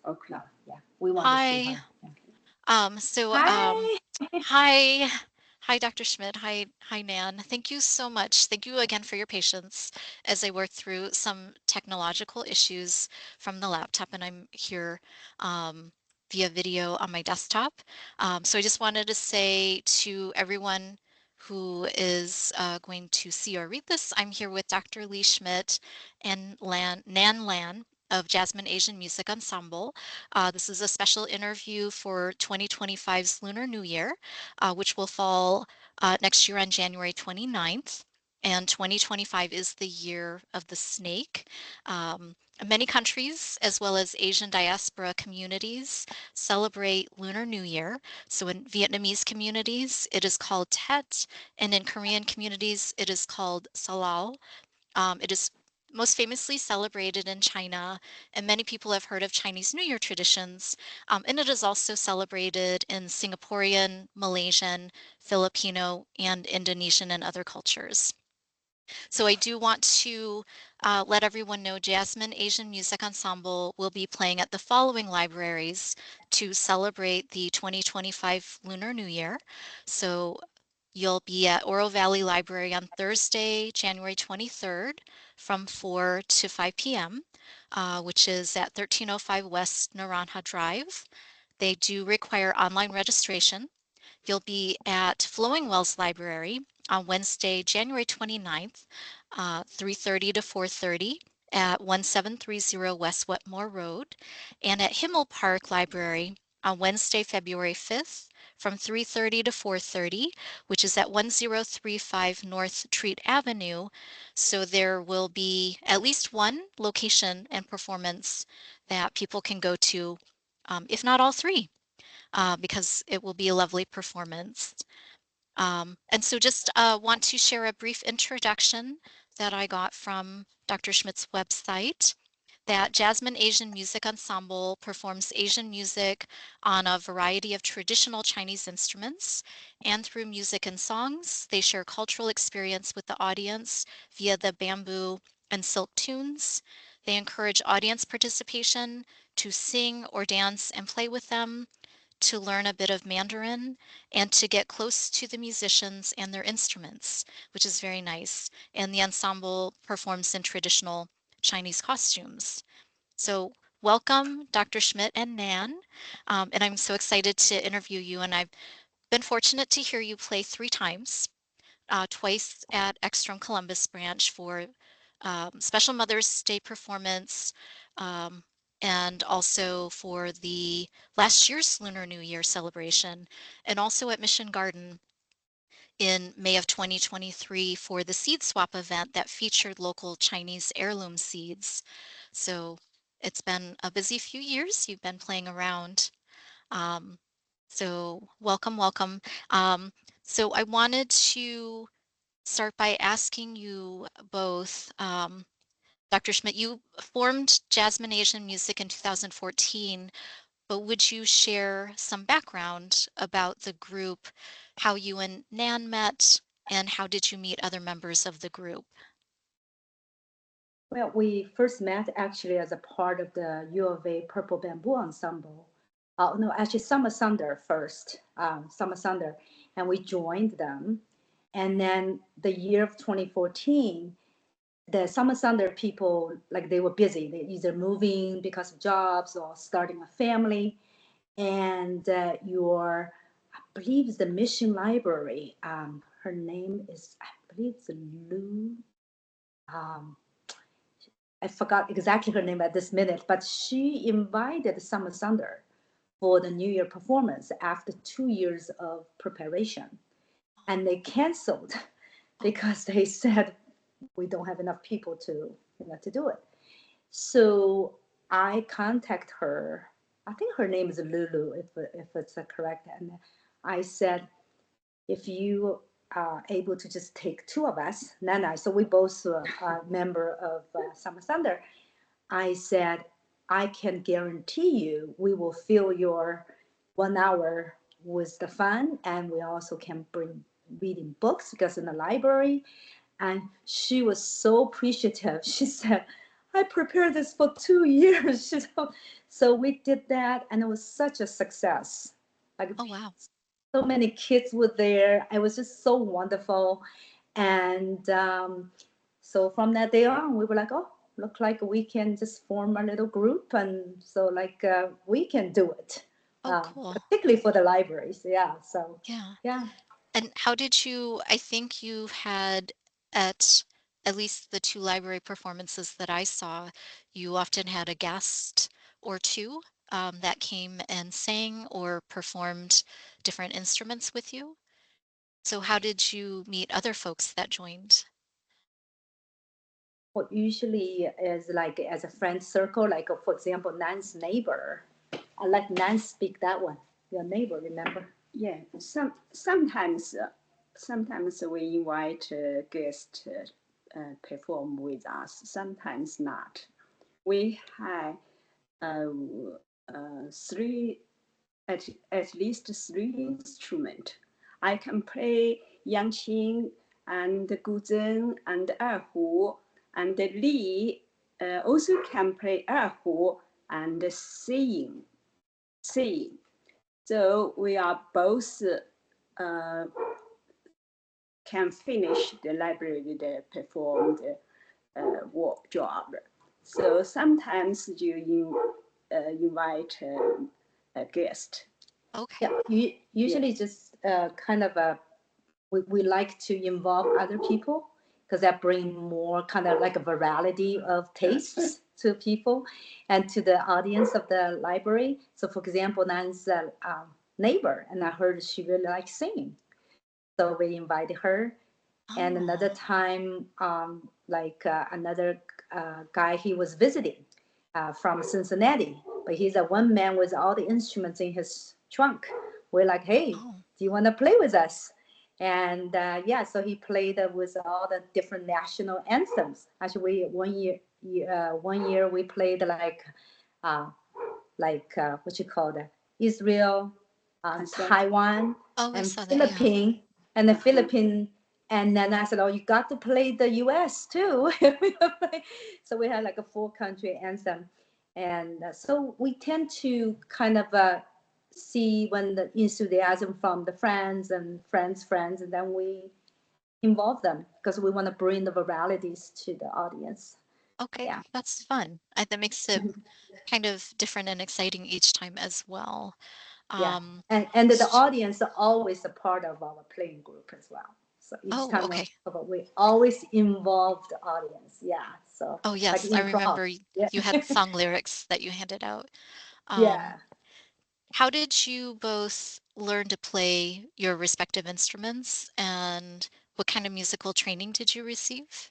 o'clock. Yeah, we want to see Hi. her. Yeah. Um, so, um, Hi. hi. Hi, Dr. Schmidt. Hi, Nan. Thank you so much. Thank you again for your patience as I work through some technological issues from the laptop, and I'm here via video on my desktop. So I just wanted to say to everyone who is going to see or read this, I'm here with Dr. Lee Schmidt and Nan Lan of Jasmine Asian Music Ensemble. This is a special interview for 2025's Lunar New Year, which will fall next year on January 29th. And 2025 is the year of the snake. Many countries, as well as Asian diaspora communities, celebrate Lunar New Year. So in Vietnamese communities, it is called Tet, and in Korean communities, it is called Salal. It is most famously celebrated in China, and many people have heard of Chinese New Year traditions. And it is also celebrated in Singaporean, Malaysian, Filipino, and Indonesian and other cultures. So I do want to let everyone know Jasmine Asian Music Ensemble will be playing at the following libraries to celebrate the 2025 Lunar New Year. So you'll be at Oro Valley Library on Thursday, January 23rd from 4 to 5 p.m., which is at 1305 West Naranja Drive. They do require online registration. You'll be at Flowing Wells Library on Wednesday, January 29th, 3:30 to 4:30 at 1730 West Wetmore Road, and at Himmel Park Library on Wednesday, February 5th from 3:30 to 4:30, which is at 1035 North Treat Avenue. So there will be at least one location and performance that people can go to, if not all three, because it will be a lovely performance. And so just want to share a brief introduction that I got from Dr. Schmidt's website, that Jasmine Asian Music Ensemble performs Asian music on a variety of traditional Chinese instruments, and through music and songs, they share cultural experience with the audience via the bamboo and silk tunes. They encourage audience participation to sing or dance and play with them, to learn a bit of Mandarin, and to get close to the musicians and their instruments, which is very nice. And the ensemble performs in traditional Chinese costumes. So welcome, Dr. Schmidt and Nan. And I'm so excited to interview you. And I've been fortunate to hear you play 3 times, twice at Ekstrom Columbus Branch for special Mother's Day performance, um, and also for the last year's Lunar New Year celebration, and also at Mission Garden in May of 2023 for the seed swap event that featured local Chinese heirloom seeds. So it's been a busy few years. You've been playing around. Um, so welcome, welcome. Um, so I wanted to start by asking you both, Dr. Schmidt, you formed Jasmine Asian Music in 2014, but would you share some background about the group, how you and Nan met, and how did you meet other members of the group? Well, we first met actually as a part of the U of A Purple Bamboo Ensemble. No, actually, Summer Thunder first, Summer Thunder, and we joined them. And then the year of 2014, the Summer Thunder people, like they were busy. They either moving because of jobs or starting a family. And I believe it's the Mission Library. Her name is, I believe it's Lou. Um, I forgot exactly her name at this minute, but she invited Summer Thunder for the New Year performance after 2 years of preparation. And they canceled because they said we don't have enough people to do it. So I contact her. I think her name is Lulu, if it's correct. And I said, if you are able to just take two of us, Nana, so we both are member of Summer Thunder. I said, I can guarantee you we will fill your 1 hour with the fun, and we also can bring reading books because in the library. And she was so appreciative. She said, I prepared this for 2 years. So we did that, and it was such a success. Like Oh, wow. so many kids were there. It was just so wonderful. And so from that day on, we were like, oh, look like we can just form a little group. And so like we can do it, Oh, cool. particularly for the libraries. Yeah. So, Yeah. yeah. And how did you, I think you had at least the two library performances that I saw, you often had a guest or two that came and sang or performed different instruments with you. So how did you meet other folks that joined? What usually is like as a friend circle, like for example, Nan's neighbor. I let Nan speak that one. Your neighbor, remember? Yeah, sometimes we invite guests perform with us. Sometimes not. We have three at least three instruments. I can play yangqing and guzheng and erhu, and Li also can play erhu and sing. So we are both can finish the library that performed work job. So sometimes you invite a guest. Okay. Yeah, usually just kind of we like to involve other people because that bring more kind of like a variety of tastes to people and to the audience of the library. So for example, Nan's neighbor, and I heard she really likes singing. So we invited her. And another Oh, time, like another guy, he was visiting from Cincinnati, but he's a one man with all the instruments in his trunk. We're like, hey, oh, do you want to play with us? And yeah, so he played with all the different national anthems. Actually, one year we played uh, what you call that, Israel, Taiwan, oh, I and saw that. Yeah. Philippines, and the Philippine. And then I said, "Oh, you got to play the U.S. too." So we had like a full country anthem, and so we tend to kind of see when the enthusiasm from the friends and friends, and then we involve them because we want to bring the varieties to the audience. Okay, Yeah, that's fun. That makes it kind of different and exciting each time as well. yeah, Um, and the audience are always a part of our playing group as well. So each oh, time okay. we always involve the audience. Yeah, so Oh, like yes, I improv. remember Yeah, you had song lyrics that you handed out. Um, yeah. how did you both learn to play your respective instruments, and what kind of musical training did you receive?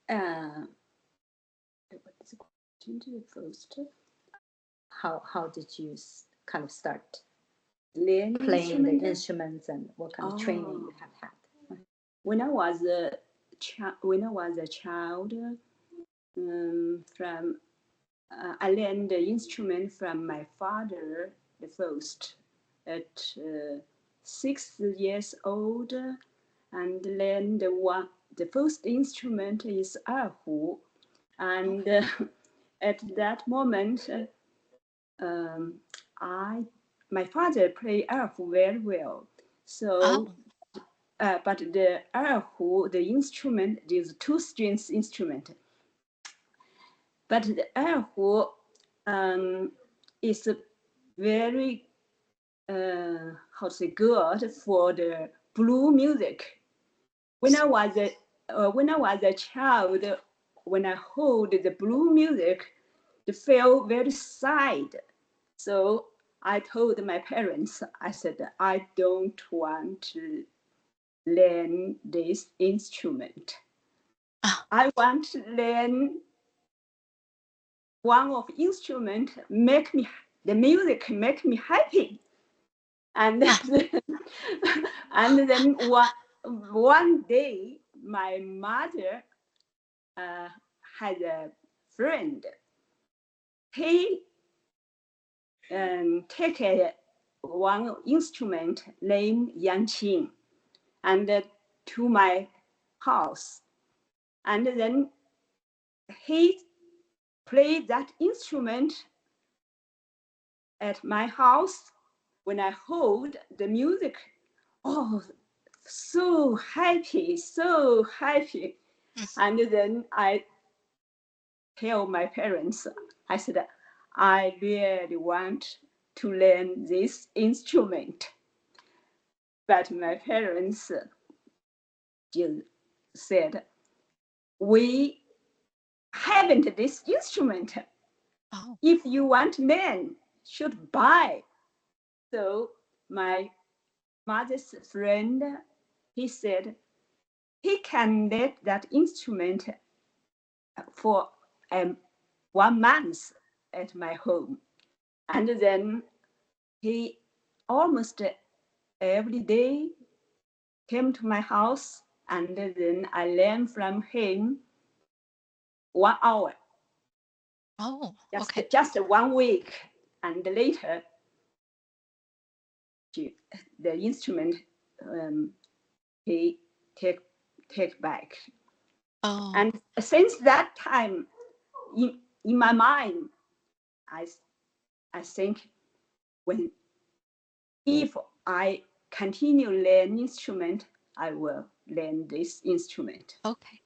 Uh, what is the question to the first? How did you kind of start Learn playing the instrument? instruments and what kind of training Oh, you have had? when I was a child, from I learned the instrument from my father the first at 6 years old, and learned the first instrument is erhu, Oh, and at that moment um, I my father played erhu very well, so oh, but the erhu, the instrument, is two strings instrument. But the erhu is very how to say good for the blue music. When I was a child, when I heard the blue music, it felt very sad. So I told my parents, I said, I don't want to learn this instrument. ah, I want to learn one of instrument make me the music make me happy. And ah, then, and then one day my mother had a friend. He take one instrument named yangqing and to my house. And then he played that instrument at my house. When I hold the music, oh, so happy, so happy. And then I tell my parents, I said, I really want to learn this instrument. But my parents just said, we haven't this instrument. Oh, If you want men, should buy. So my mother's friend, he said, he can let that instrument for 1 month at my home. And then he almost every day came to my house, and then I learned from him 1 hour. oh, okay. Just 1 week. And later, the instrument he take back. Oh, And since that time, in my mind, I think if I continue learn instrument, I will learn this instrument. okay.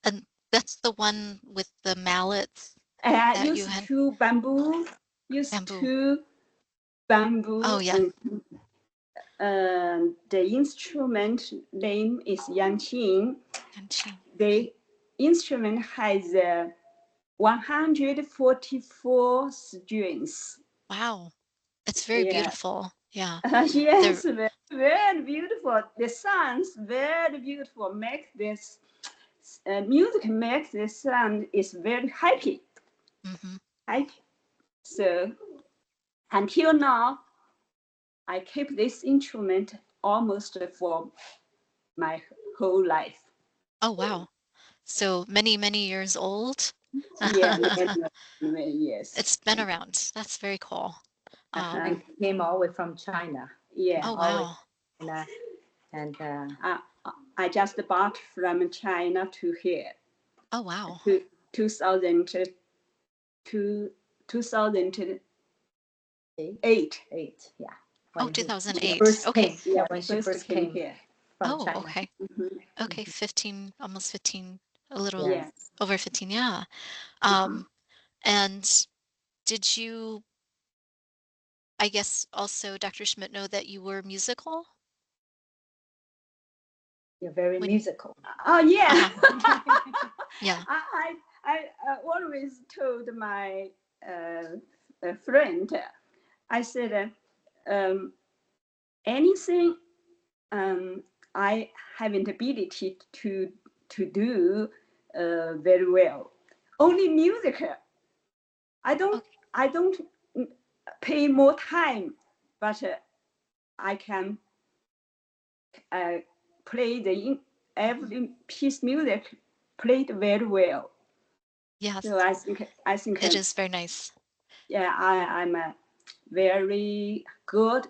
And that's the one with the mallets I that you used had? to bamboo. Oh, yeah. The instrument name is Yangqing. And she, The instrument has 144 strings. wow. It's very Yeah. beautiful. Yeah. Yes, very, very beautiful. The sounds very beautiful. Make this music makes the sound is very happy. Happy. So until now, I keep this instrument almost for my whole life. Oh, wow. So many, many years old. Yeah, many years. It's been around. That's very cool. And came all the way from China. Yeah. Oh, wow. And I just bought from China to here. Oh, wow. 2008. Yeah. Oh, 2008. First Okay. came. Yeah, when she first came here. from Oh, China. okay. Okay, 15, almost 15, a little Yes. over 15, yeah. And did you, I guess also, Dr. Schmidt, know that you were musical? You're very musical. Oh, yeah. Yeah. I always told my friend, I said, anything I have an ability to do very well. Only music, I don't pay more time, but I can play every piece music played very well. Yes. So I think It is very nice. Yeah, I'm very good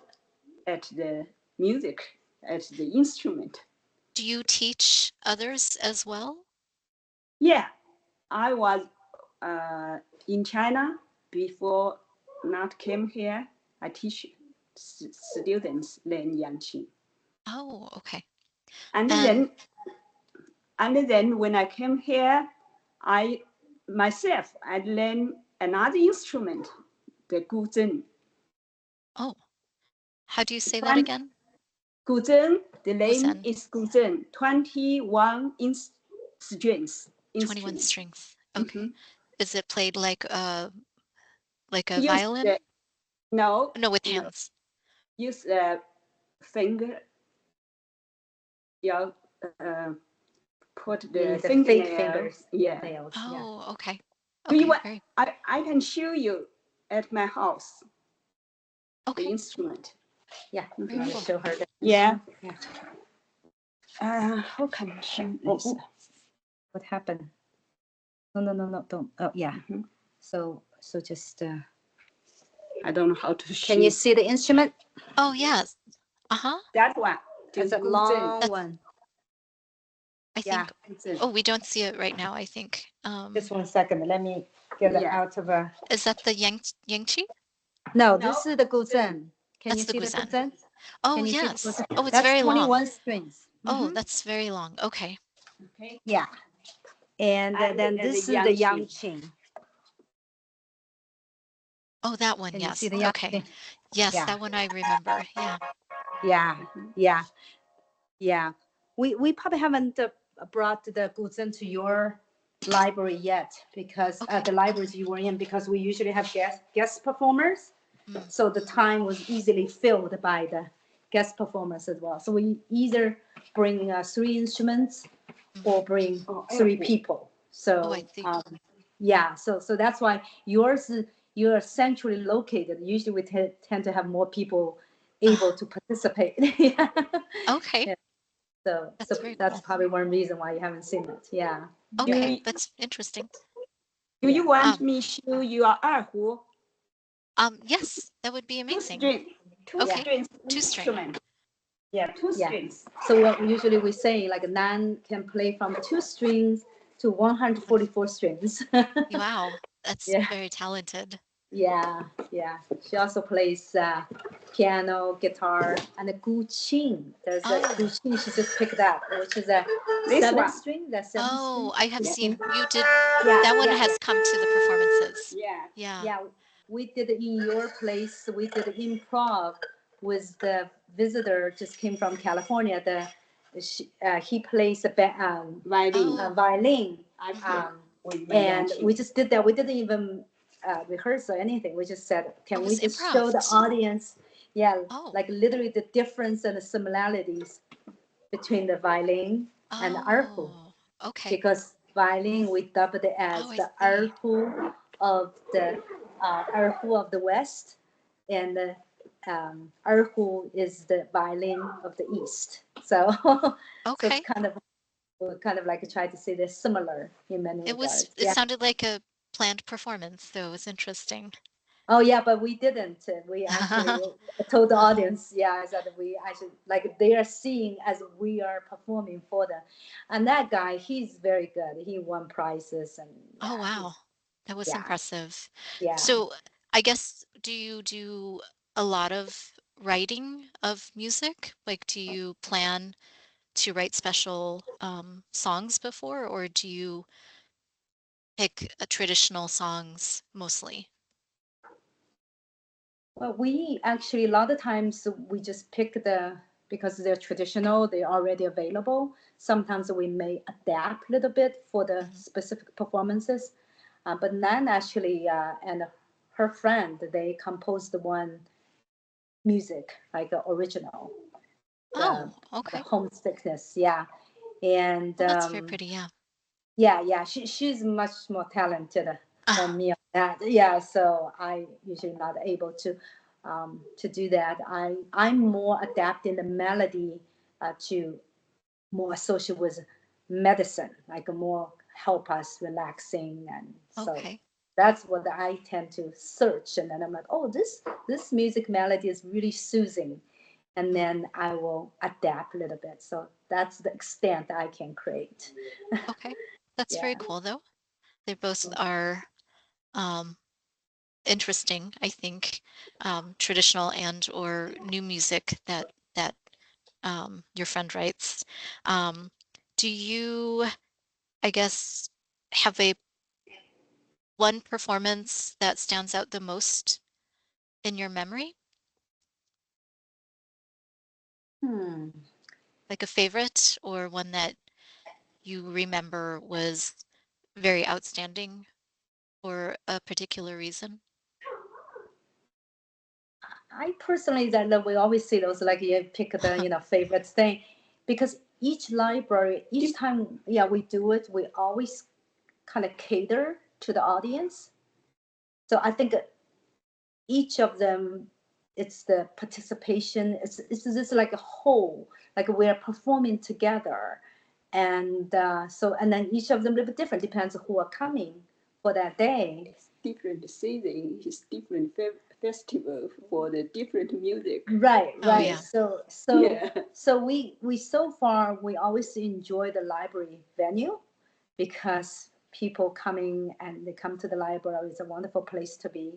at the music, at the instrument. Do you teach others as well? Yeah, I was in China before not came here. I teach students learn Yangqing. Oh, okay. And then when I came here, I myself I learned another instrument, the guzheng. Oh, how do you say that again? Guzheng, the name Guzheng. is guzheng, 21 strings. 21 strings. Okay. Is it played like a violin? No. No, with hands. Use a finger. Yeah, put the fake fingers. Yeah. Nails. Oh, okay. Do you Okay, want? I can show you at my house. Okay. The instrument. Yeah. Very cool. Show her. Yeah. How can I show this? What happened? No, don't. Oh, yeah. So just. I don't know how to show. Can you see the instrument? Oh, yes. That one. It's a long one. I Yeah, think, it's a, oh, we don't see it right now, I think. just 1 second. Let me get it Yeah. out of a. Is that the Yangqi? No, No, this is the guzheng. Can That's you the see the guzheng. guzheng? Oh, Can you see the yes. guzheng? Oh, it's That's very long. 21 strings. Oh, that's very long. Okay. Okay. Yeah. And then And this the is the yangqing. yangqing. Oh, that one, Can you see yes. the Okay. yangqing? Yes, Yeah. that one I remember. Yeah. Yeah. Mhm. Yeah. Yeah. We probably haven't brought the guzheng to your library yet because Okay. the libraries you were in, because we usually have guest performers. Mm. So the time was easily filled by the guest performers as well. So we either bring 3 instruments or bring Oh, 3 airport. people. Oh, I So see. yeah, so that's why yours you're centrally located. Usually we tend to have more people able to participate. Yeah. Okay. Yeah. So That's very that's cool. probably one reason why you haven't seen it. Yeah. Okay, you, that's interesting. do you want Um, me show you a 二胡? yes, that would be Two amazing. string, two Okay. strings 2-string. instrument. Yeah, 2 Yeah. strings. So what usually we say, like Nan can play from 2 strings to 144 strings. Wow, that's Yeah. very talented. Yeah, yeah. She also plays piano, guitar, and a guqin. There's a Oh. guqin she just picked up, which is a This 7 one. string. That's 7 Oh, string. I have Yeah. seen you did. Yeah, That one yeah, has come to the performances. Yeah. Yeah. yeah. We did it in your place. We did improv with the visitor just came from California. He plays Violin. Oh, violin. I play Um, with my and yangqing. we just did that. We didn't even rehearse or anything. We just said, it can we was just show the improv. audience, yeah, Oh, like literally the difference and the similarities between the violin and the erhu, oh, okay. because violin we dubbed it Oh, as I the see. erhu of the West, and the erhu is the violin of the East. So, so it's Okay. kind of like try to say they're similar in many regards. It Yeah. sounded like a planned performance, though. It was interesting. Oh yeah, but we didn't. We actually told the audience, yeah, that we actually like they are seeing as we are performing for them. And that guy, he's very good. He won prizes and Oh, yeah, wow. That was yeah, impressive. yeah. So, I guess, do you do a lot of writing of music? Like, do you plan to write special songs before, or do you pick traditional songs mostly? Well, we actually a lot of times we just pick because they're traditional, they're already available. Sometimes we may adapt a little bit for the Mhm. specific performances. But Nan actually and her friend, they composed one music, like original, the Oh, okay. homesickness, yeah. And Well, that's very pretty, yeah. yeah, she's much more talented than Ah, me on that. Yeah, so I usually not able to do that. I'm more adapting the melody to more associated with medicine, like more help us relaxing, and so okay. that's what I tend to search. And then I'm like, oh, this music melody is really soothing, and Mm, then I will adapt a little bit. So that's the extent I can create. okay. That's Yeah. very cool, though. They both are um, interesting, I think, traditional and or new music that your friend writes. Um, do you, I guess, have a one performance that stands out the most in your memory? Hmm. Like a favorite or one that you remember was very outstanding for a particular reason? I personally that we always see those like you pick the favorite thing, because each library each time yeah we do it, we always kind of cater to the audience. So I think each of them, it's the participation, it's just like a whole, like we're performing together. And so and then each of them a little bit different, depends on who are coming for that day. different season, it's different festival for the different music. Right, Oh, right. yeah. So we so far we always enjoy the library venue because people coming and they come to the library. It's a wonderful place to be.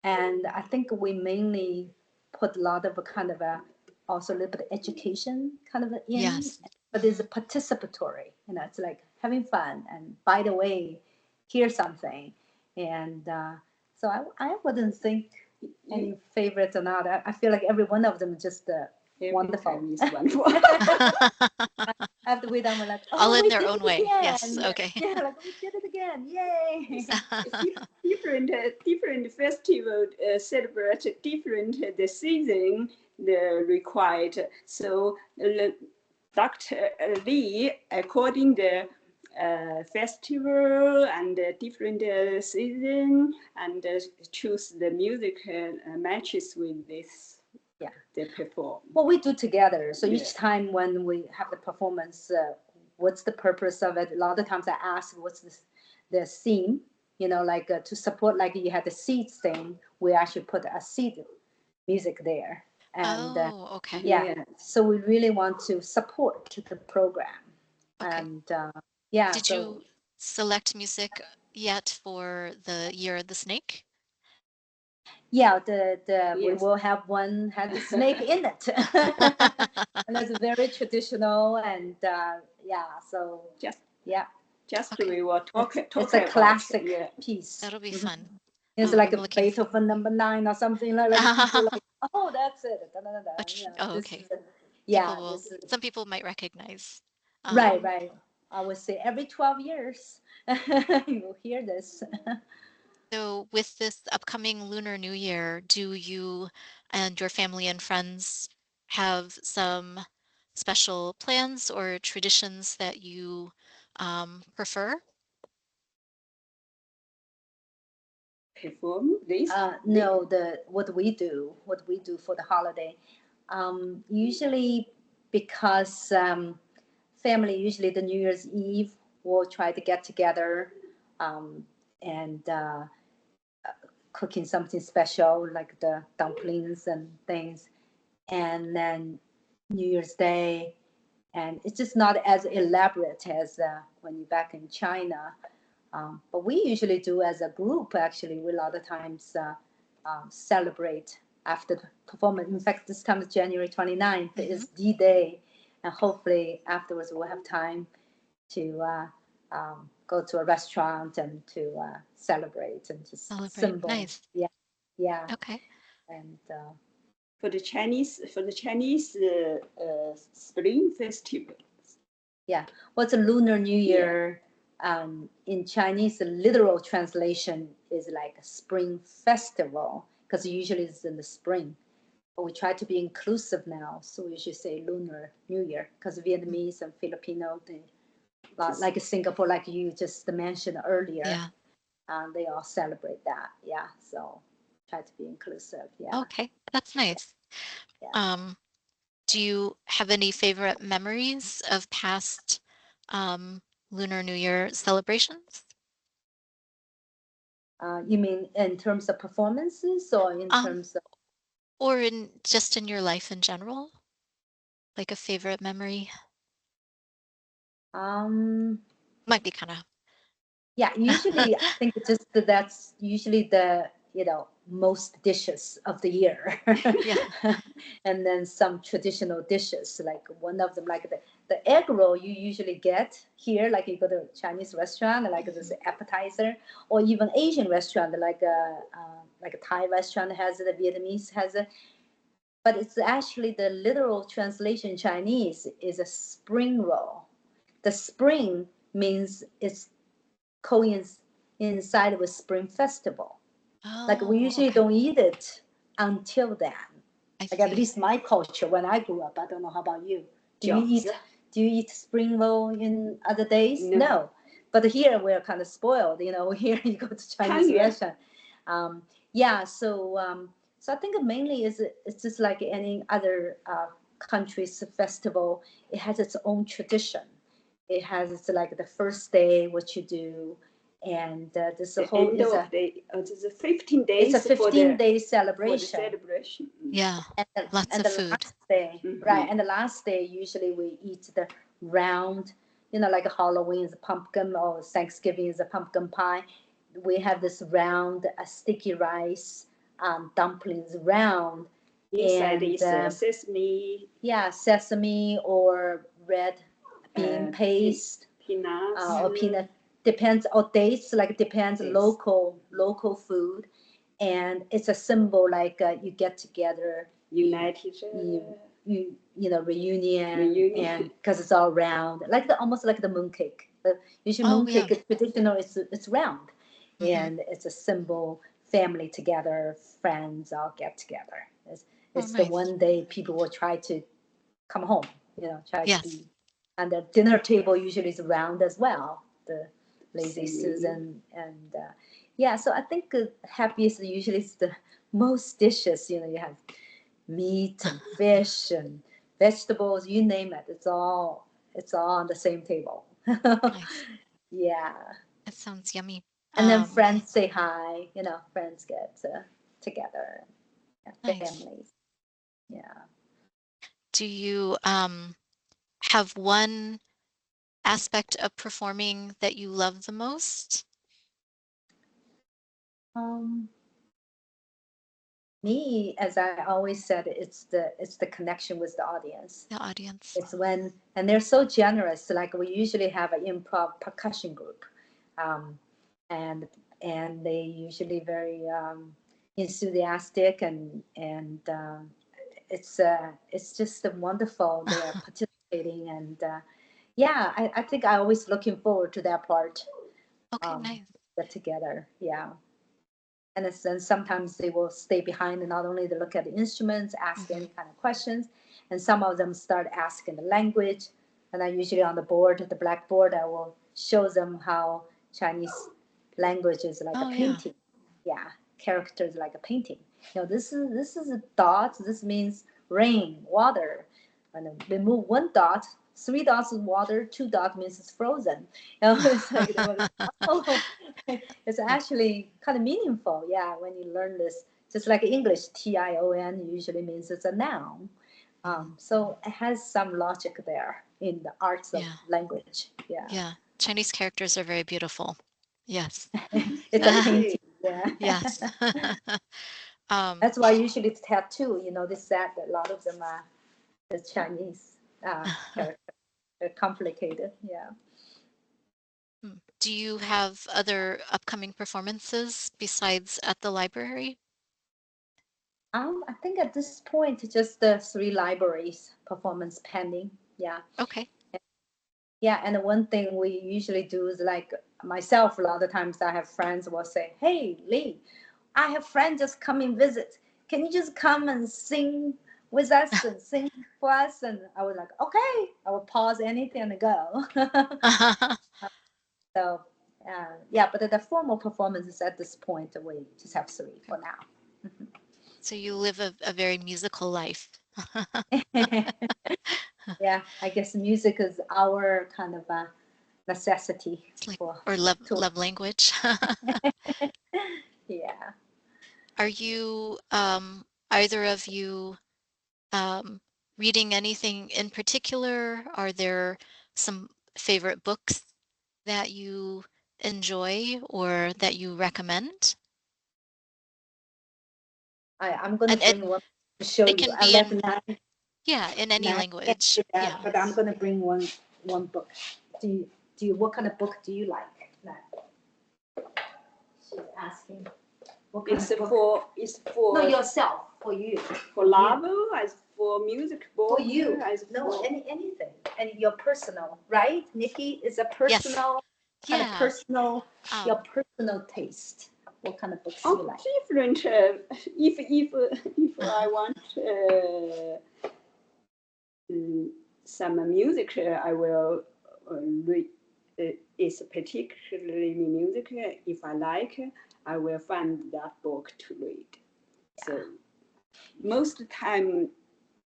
And I think we mainly put a lot of a kind of a also a little bit of education kind of in, Yes. but it's a participatory. It's like having fun. And by the way, here's something. And so I wouldn't think any favorites or not. I feel like every one of them is just wonderful. Time is wonderful. After we done, we're like, All oh, in we their did own it way. again. Yes. Okay. Yeah, like we did it again. Yay. different festival celebrate different the season the required. So Dr. Lee, according the festival and different season, and choose the music matches with this. Yeah. They perform. What we do together. So Yeah. each time when we have the performance, what's the purpose of it? A lot of times I ask, what's the theme? Like to support, like you had the seeds thing, we actually put a seed music there. And Oh, okay. yeah, so we really want to support the program. Okay. And yeah, Did so you select music yet for the Year of the Snake? yeah, we Yes. will have one had the snake in it. And that's very traditional. And yeah, so Just yeah, Okay. we will talk it's a about classic yeah. piece. That'll be Mhm. fun. It's Oh, like I'm a looking for. Beethoven number 9 or something like people like, oh, that's it. Da, da, da, da. Which, Yeah, oh, this okay. is yeah, People will, this is some people might recognize. right, right. I would say every 12 years you'll hear this. So with this upcoming Lunar New Year, do you and your family and friends have some special plans or traditions that you prefer? Perform this. No, what we do for the holiday, usually because family usually the New Year's Eve will try to get together, um, and cooking something special like the dumplings and things, and then New Year's Day, and it's just not as elaborate as when you're back in China. But we usually do as a group. Actually, we a lot of times celebrate after the performance. In fact, this time is January 29th is D-Day, and hopefully afterwards we'll have time to go to a restaurant and to celebrate and just Celebrate. symbol. Nice. Yeah, yeah, Okay. and For the Chinese Spring Festival. yeah. What's a Lunar New Year? In Chinese, the literal translation is like a spring festival because usually it's in the spring. But we try to be inclusive now, so we should say Lunar New Year because Vietnamese and Filipino, they, like Singapore, like you just mentioned earlier, Yeah. they all celebrate that. Yeah, so try to be inclusive. Yeah, Okay. That's nice. yeah. Um, do you have any favorite memories of past Lunar New Year celebrations? You mean in terms of performances or in Um, terms of? or in just in your life in general? Like a favorite memory? Um, Might be kind of. Yeah, usually I think it's just that's usually the most dishes of the year, Yeah. and then some traditional dishes like one of them like the egg roll you usually get here, like you go to a Chinese restaurant like this appetizer, or even Asian restaurant like a Thai restaurant has it, the Vietnamese has it, but it's actually the literal translation in Chinese is a spring roll. The spring means it's coincide with Spring Festival. Like we Oh, usually okay. don't eat it until then. I Like at see. least my culture when I grew up. I don't know how about you. Do you Yes. eat do you eat spring roll in other days? No. No. But here we're kind of spoiled. Here you go to Chinese Tanya. restaurant. Yeah. So I think mainly it's just like any other country's festival. It has its own tradition. It has it's like the first day what you do, And this The whole end is of it's a 15 it's days a 15-day for the celebration. celebration. Yeah, And lots of food. last day, right? And the last day, usually we eat the round, like Halloween is a pumpkin or Thanksgiving is a pumpkin pie. We have this round, sticky rice dumplings round. Inside And is sesame. Yeah, sesame or red bean paste, Peanuts. or peanut, depends, or dates, like depends, Yes. local food. And it's a symbol, like you get together, United. reunion, and because it's all round, like almost like the mooncake. Usually Oh, mooncake yeah. is traditional, it's round, and it's a symbol, family together, friends all get together. It's the nice. one day people will try to come home, try Yes. to be, and the dinner table usually is round as well, the lazy Same. Susan. And yeah, so I think happiest usually is the most dishes, you have meat and fish and vegetables, you name it, it's all on the same table. Nice. Yeah. That sounds yummy. And then friends say hi, friends get together, Nice. families. Yeah. Do you have one aspect of performing that you love the most? Me, as I always said, it's the connection with the audience. The audience. It's when, and they're so generous. Like we usually have an improv percussion group, and they usually very enthusiastic, and it's just wonderful. They are participating, and yeah, I think I always looking forward to that part. Okay, nice. Get together, yeah. And then sometimes they will stay behind and not only to look at the instruments, ask any kind of questions, and some of them start asking the language. And I usually on the board, the blackboard, I will show them how Chinese language is like a painting. Yeah, characters like a painting. This is a dot. This means rain, water. And then remove one dot, 3 dots is water, 2 dots means it's frozen. It's like, oh, it's actually kind of meaningful. Yeah, when you learn this, just like English, TION usually means it's a noun. So it has some logic there in the arts of language. Yeah. Yeah. Chinese characters are very beautiful. Yes. It's a painting. Yeah. Yes. That's why usually it's tattoo. They said that a lot of them are the Chinese character. They're complicated. Yeah. Do you have other upcoming performances besides at the library? I think at this point, just the 3 libraries performance pending. Yeah. Okay. Yeah, and one thing we usually do is like myself, a lot of times I have friends will say, "Hey, Lee, I have friends just come and visit. Can you just come and sing with us and sing for us?" And I was like, "Okay." I will pause anything and go. So, yeah, but the formal performances at this point, we just have 3 for now. So you live a very musical life. Yeah, I guess music is our kind of a necessity or love language. Yeah. Are you either of you reading anything in particular? Are there some favorite books that you enjoy or that you recommend? I'm going to And bring one to show it you. can I be let in any Nan can't language. do that, Yeah. but I'm going to bring one book. Do you what kind of book do you like? Nan? She's asking. What kind It's of book? for No, yourself, for you. for love, as for music book, For you. as No, for anything. And your personal, right? Nikki is a personal, kind of Yeah. personal, your Um, personal taste. What kind of books do you like? different. If I want some music, I will read. It's particularly music. If I like, I will find that book to read. So most time,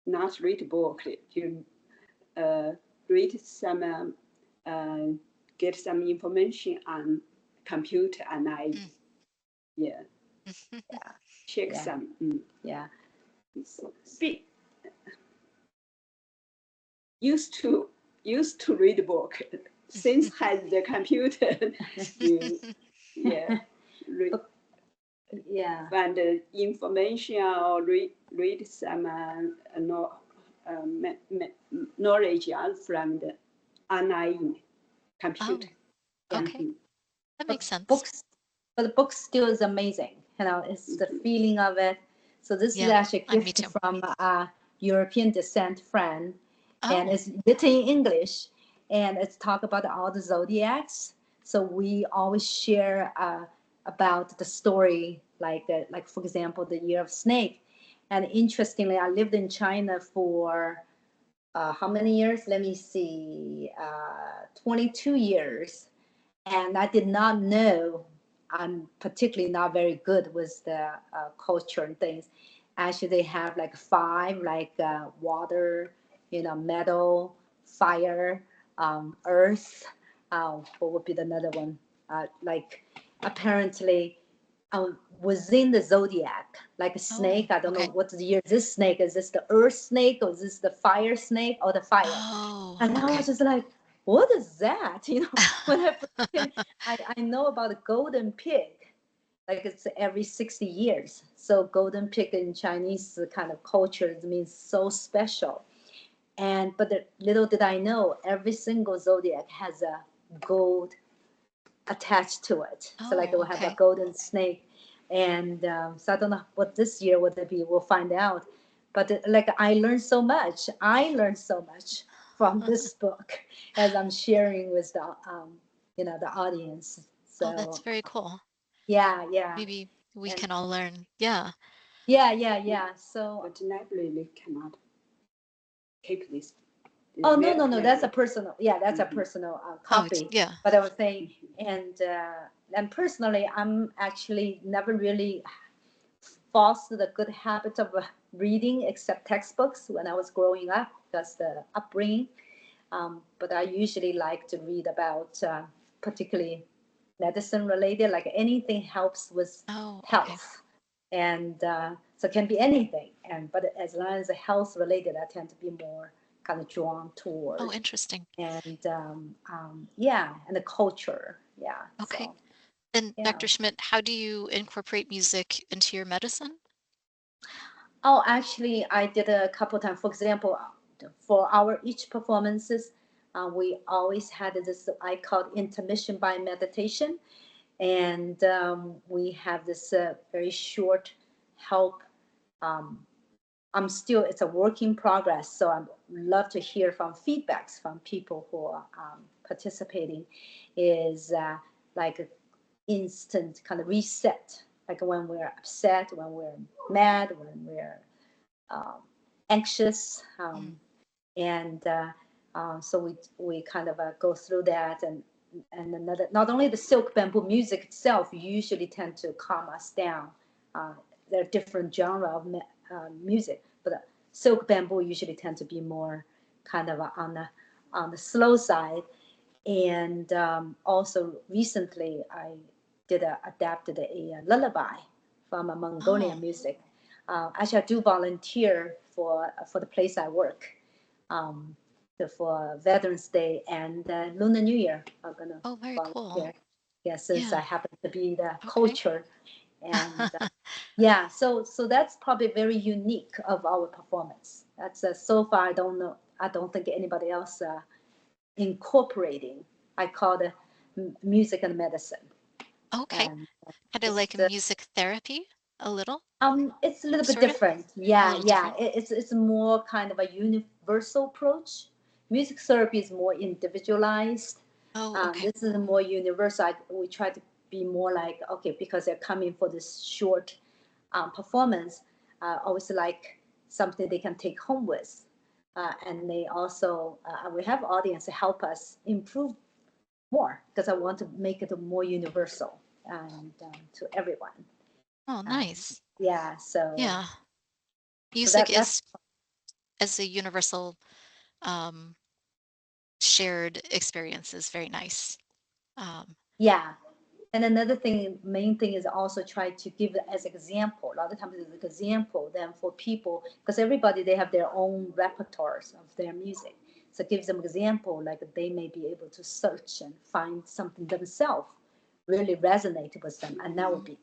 not read book to read some, get some information on computer and I, Yeah. check Yeah. some. Yeah. Used to read book. Since has the computer, read, Yeah. find the information or read some knowledge from the online computer. Oh, okay. That makes sense. Books, but the book still is amazing. It's the feeling of it. So this is Yeah, actually a me gift too. from a European descent friend, and Oh, it's written in English, and it's talk about all the zodiacs. So we always share about the story, like for example, the year of snake. And interestingly, I lived in China for how many years? Let me see, 22 years. And I did not know. I'm particularly not very good with the culture and things. Actually, they have like five, like water, metal, fire, earth. What would be the another one? Like apparently within the zodiac, like a snake. I don't know okay. what the year this snake is. This the earth snake or is this the fire snake or the fire? Oh, And I okay. was just like, what is that? When I first came, I know about the golden pig, like it's every 60 years. So golden pig in Chinese kind of culture means so special. But little did I know, every single zodiac has a gold attached to it. So like it Oh, will have a okay. golden snake. And so I don't know what this year would it be. We'll find out. But like I learned so much. I learned so much from this book as I'm sharing with the audience. Oh, that's So very cool. yeah. Maybe we And can all learn. Yeah. yeah. So But library cannot keep this. oh no, that's a personal. Yeah, that's a Mhm. personal Oh, it's, copy. yeah. But I was saying, and personally, I'm actually never really fostered the good habit of reading except textbooks when I was growing up. That's the upbringing. But I usually like to read about particularly medicine related, like anything helps with Oh, okay. health. And so it can be anything. But as long as it's health related, I tend to be more kind of drawn Oh, toward. interesting. And yeah, and the culture. Yeah. Okay. So, And yeah. Dr. Schmidt, how do you incorporate music into your medicine? Oh, actually, I did a couple times. For example, for our each performances, we always had this I called intermission by meditation, and we have this very short help. Um, it's a work in progress, so I love to hear from feedbacks from people who are participating. Is like an instant kind of reset, like when we're upset, when we're mad, when we're um, anxious, Mm. and so we kind of go through that, not only the silk bamboo music itself usually tend to calm us down. Uh, there are different genre of music, but silk bamboo usually tend to be more kind of on the slow side. And also recently I adapted a lullaby from a Mongolian Oh, music. Actually, I do volunteer for the place I work, um, for Veterans Day and Lunar New Year. I'm gonna oh, very cool. volunteer. Yeah, since I Yeah. happen to be the Okay. culture, and yeah, so that's probably very unique of our performance. That's so far I don't know. I don't think anybody else incorporating. I call it music and medicine, Okay. and Kind of like it's a music therapy, a little, it's a little bit sort of, different. a Yeah, little yeah. different. It's more kind of a universal approach. Music therapy is more individualized. Oh, okay. This is more universal. We try to be more like, okay, because they're coming for this short performance, always like something they can take home with. And they also, we have audience to help us improve more because I want to make it more universal and to everyone. Oh, Um, nice. yeah, Yeah. so Music that's is as a universal um, shared experience is very nice. Um, yeah, And another thing, main thing is also try to give it as example. A lot of times it's an example then for people, because everybody, they have their own repertoires of their music. So it gives them example, like they may be able to search and find something themselves really resonate with them. And that would be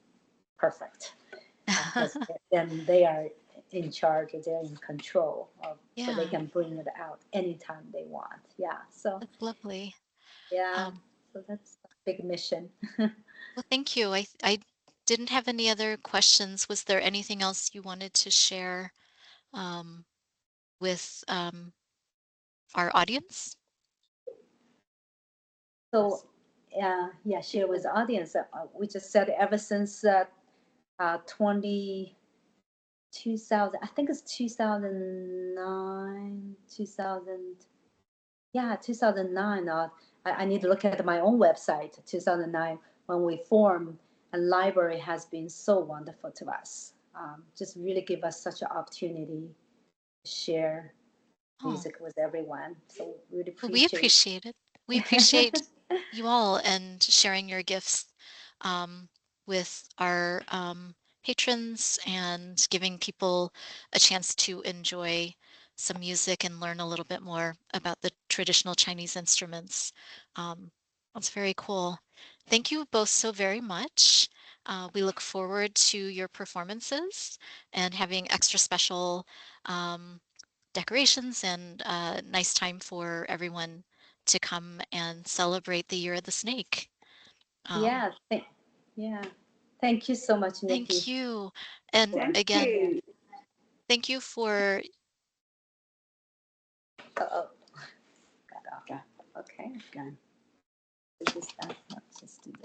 perfect. Because then they are in charge, they're in control of, so they Yeah, can bring it out anytime they want. Yeah. So that's lovely. yeah, Um, so that's a big mission. well, thank you. I didn't have any other questions. Was there anything else you wanted to share um, with our audience? So, yeah, share with the audience. We just said ever since 20, 2000, I think it's 2009, 2000, yeah, 2009. I need to look at my own website, 2009, when we formed, and library has been so wonderful to us. Just really give us such an opportunity to share Oh, music with everyone. So really well, we appreciate appreciate it. We appreciate it. you all and sharing your gifts um, with our patrons and giving people a chance to enjoy some music and learn a little bit more about the traditional Chinese instruments. Um, that's very cool. Thank you both so very much. We look forward to your performances and having extra special um, decorations and a nice time for everyone to come and celebrate the Year of the Snake. Um, Yeah, yeah. Thank you so much, thank Nikki. you. And Thank again, you. thank you for Uh-oh, got off. Okay, Done. this is that. Let's just do this.